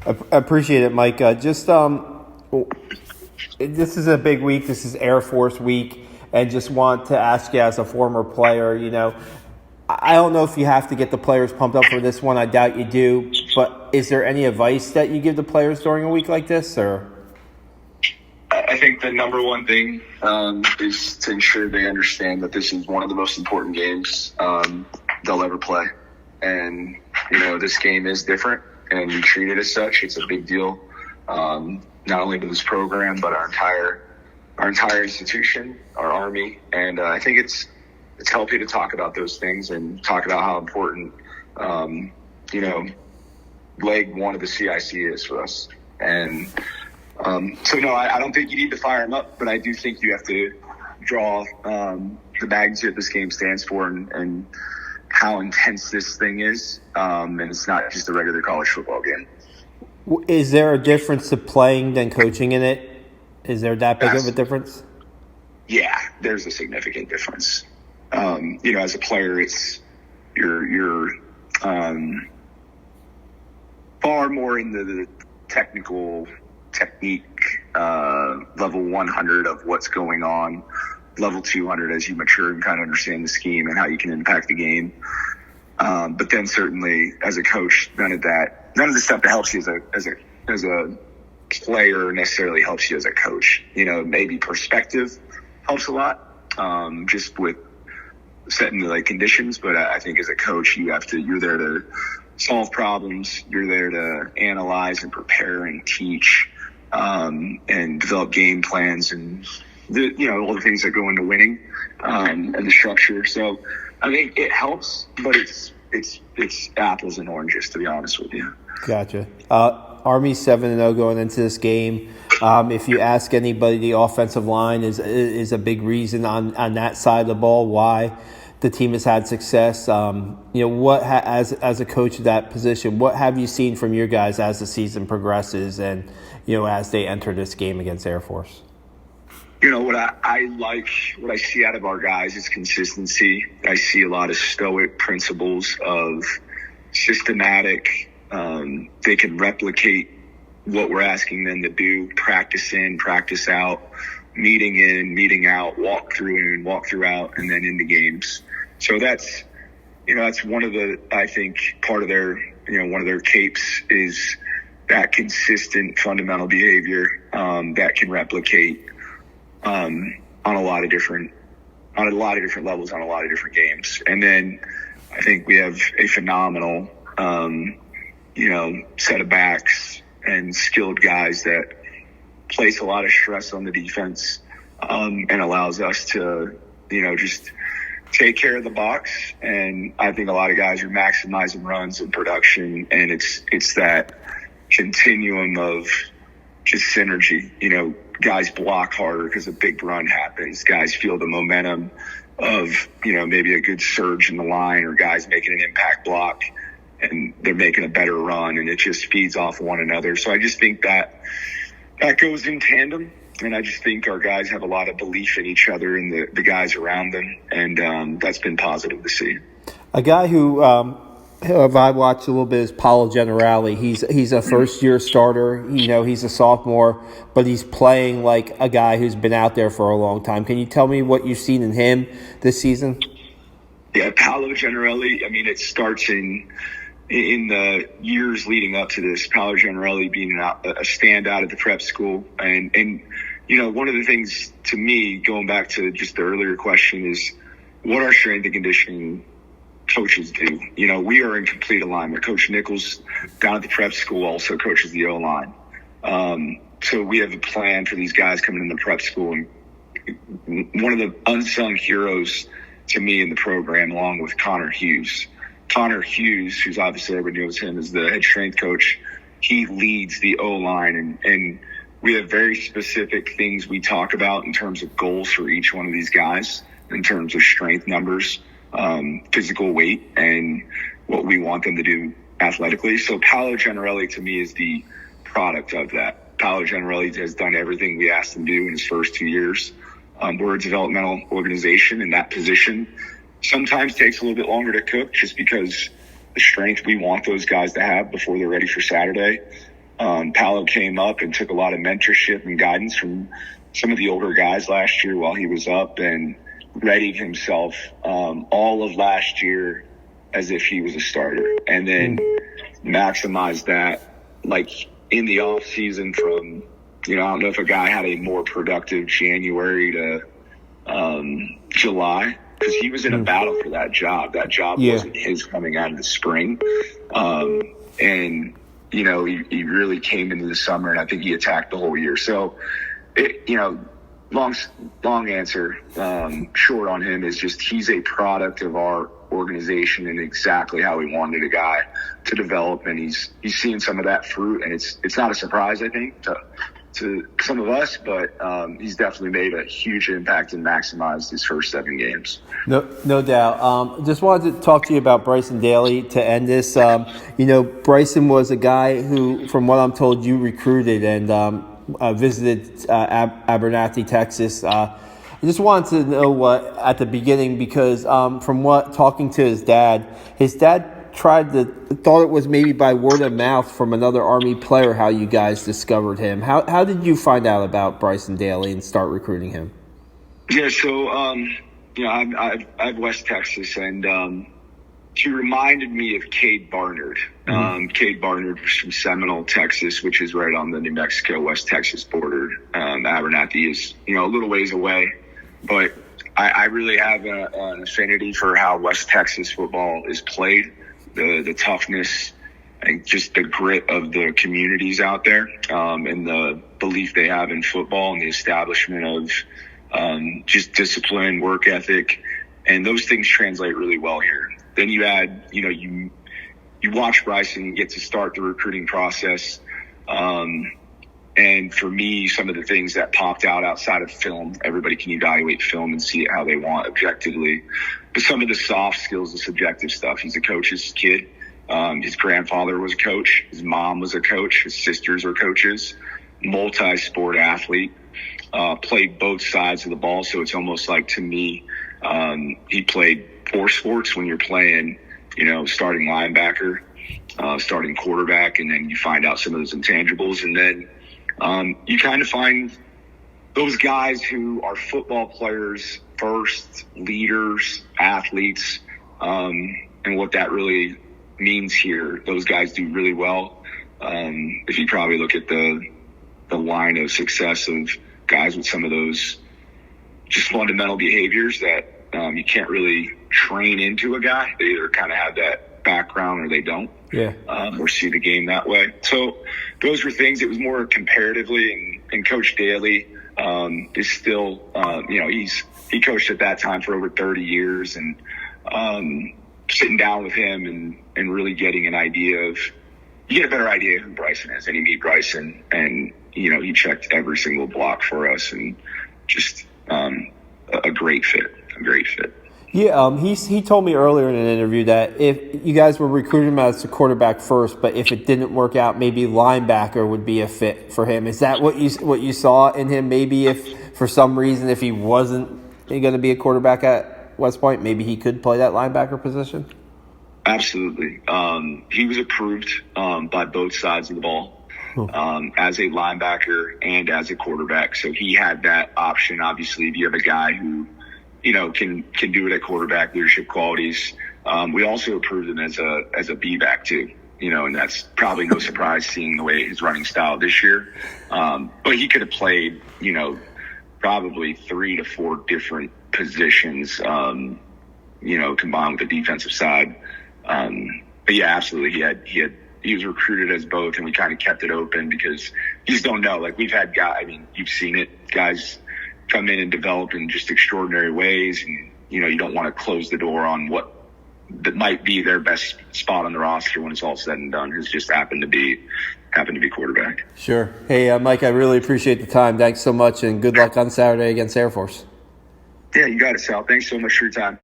Appreciate it, Mike. This is a big week. This is Air Force week, and just want to ask you, as a former player, I don't know if you have to get the players pumped up for this one. I doubt you do. But is there any advice that you give the players during a week like this, or? I think the number one thing is to ensure they understand that this is one of the most important games they'll ever play. And, this game is different, and we treat it as such. It's a big deal, not only to this program, but our entire institution, our Army. And I think it's healthy to talk about those things and talk about how important, leg one of the CIC is for us. And no, I don't think you need to fire them up, but I do think you have to draw the magnitude this game stands for and how intense this thing is. And it's not just a regular college football game. Is there a difference to playing than coaching in it? Is there that big of a difference? Yeah, there's a significant difference. As a player, it's you're far more into the technique level 100 of what's going on, level 200 as you mature and kind of understand the scheme and how you can impact the game. But then certainly as a coach, none of the stuff that helps you as a player necessarily helps you as a coach. Maybe perspective helps a lot, just with setting the conditions. But I think as a coach, you're there to solve problems. You're there to analyze and prepare and teach, and develop game plans and all the things that go into winning, and the structure. So I think it helps, but it's apples and oranges, to be honest with you. Gotcha. Army 7-0 going into this game. If you ask anybody, the offensive line is a big reason on that side of the ball why the team has had success. As a coach of that position, what have you seen from your guys as the season progresses and as they enter this game against Air Force? What I like, what I see out of our guys is consistency. I see a lot of stoic principles of systematic. They can replicate what we're asking them to do, practice in, practice out, meeting in, meeting out, walk through in, walk through out, and then into games. So that's one of the, I think, part of their, one of their capes is that consistent fundamental behavior that can replicate on a lot of different levels, on a lot of different games. And then I think we have a phenomenal, set of backs and skilled guys that place a lot of stress on the defense, and allows us to, just take care of the box. And I think a lot of guys are maximizing runs and production, and it's that continuum of just synergy. Guys block harder because a big run happens. Guys feel the momentum of, maybe a good surge in the line, or guys making an impact block and they're making a better run, and it just feeds off one another. So I just think that goes in tandem. And I just think our guys have a lot of belief in each other and the guys around them. And that's been positive to see. A guy who I watched a little bit is Paolo Generali. He's a first-year starter. He's a sophomore, but he's playing like a guy who's been out there for a long time. Can you tell me what you've seen in him this season? Yeah, Paolo Generali, it starts in the years leading up to this, Paolo Generali being a standout at the prep school. And one of the things to me, going back to just the earlier question, is what our strength and conditioning coaches do. We are in complete alignment. Coach Nichols down at the prep school also coaches the O-line. So we have a plan for these guys coming in the prep school. And one of the unsung heroes to me in the program, along with Connor Hughes, who's obviously everybody knows him as the head strength coach, he leads the O-line. And we have very specific things we talk about in terms of goals for each one of these guys, in terms of strength numbers, physical weight, and what we want them to do athletically. So Paolo Generali to me is the product of that. Paolo Generali has done everything we asked him to do in his first 2 years. We're a developmental organization, and that position sometimes takes a little bit longer to cook just because the strength we want those guys to have before they're ready for Saturday Paolo came up and took a lot of mentorship and guidance from some of the older guys last year while he was up, and readied himself all of last year as if he was a starter, and then maximized that like in the off season from, I don't know if a guy had a more productive January to July, because he was in a battle for that job. That job wasn't his coming out of the spring. And, he really came into the summer, and I think he attacked the whole year. So, long answer, short on him is just he's a product of our organization and exactly how we wanted a guy to develop, and he's seeing some of that fruit, and it's not a surprise, I think, to some of us, but he's definitely made a huge impact and maximized his first 7 games. No doubt. Just wanted to talk to you about Bryson Daly to end this. Bryson was a guy who, from what I'm told, you recruited and visited Abernathy, Texas. I just wanted to know what at the beginning, because from what talking to his dad thought it was maybe by word of mouth from another Army player how you guys discovered him. How did you find out about Bryson Daly and start recruiting him? Yeah, so I've West Texas, and he reminded me of Cade Barnard. Cade Barnard was from Seminole, Texas, which is right on the New Mexico, West Texas border. Abernathy is, a little ways away. But I really have an affinity for how West Texas football is played, the toughness and just the grit of the communities out there, and the belief they have in football and the establishment of just discipline, work ethic. And those things translate really well here. Then you add, you watch Bryson get to start the recruiting process. And for me, some of the things that popped out outside of film, everybody can evaluate film and see it how they want objectively. But some of the soft skills, the subjective stuff, he's a coach's kid. His grandfather was a coach. His mom was a coach. His sisters are coaches. Multi-sport athlete. Played both sides of the ball. So it's almost like, to me, he played 4 sports when you're playing, starting linebacker, starting quarterback, and then you find out some of those intangibles. And then you kind of find those guys who are football players first, leaders, athletes, and what that really means here. Those guys do really well. If you probably look at the line of success of guys with some of those just fundamental behaviors that you can't really train into a guy. They either kind of have that background or they don't. Yeah. Or see the game that way. So those were things. It was more comparatively, and Coach Daly is still, he coached at that time for over 30 years, and sitting down with him and really getting an idea of, you get a better idea of who Bryson is, and you meet Bryson, and he checked every single block for us, and just a great fit. Yeah, he told me earlier in an interview that if you guys were recruiting him as a quarterback first, but if it didn't work out, maybe linebacker would be a fit for him. Is that what you saw in him? Maybe if for some reason, if he wasn't going to be a quarterback at West Point, maybe he could play that linebacker position? Absolutely. He was approved by both sides of the ball as a linebacker and as a quarterback. So he had that option. Obviously, if you have a guy who can do it at quarterback, leadership qualities. We also approved him as a B-back too, and that's probably no surprise seeing the way his running style this year. But he could have played, probably 3 to 4 different positions, combined with the defensive side. But yeah, absolutely. He was recruited as both, and we kind of kept it open because you just don't know. Like, we've had guys, you've seen it, guys come in and develop in just extraordinary ways, and you don't want to close the door on what that might be their best spot on the roster when it's all said and done. Has just happened to be quarterback. Sure. Hey, Mike, I really appreciate the time. Thanks so much, and good luck on Saturday against Air Force. Yeah, you got it, Sal. Thanks so much for your time.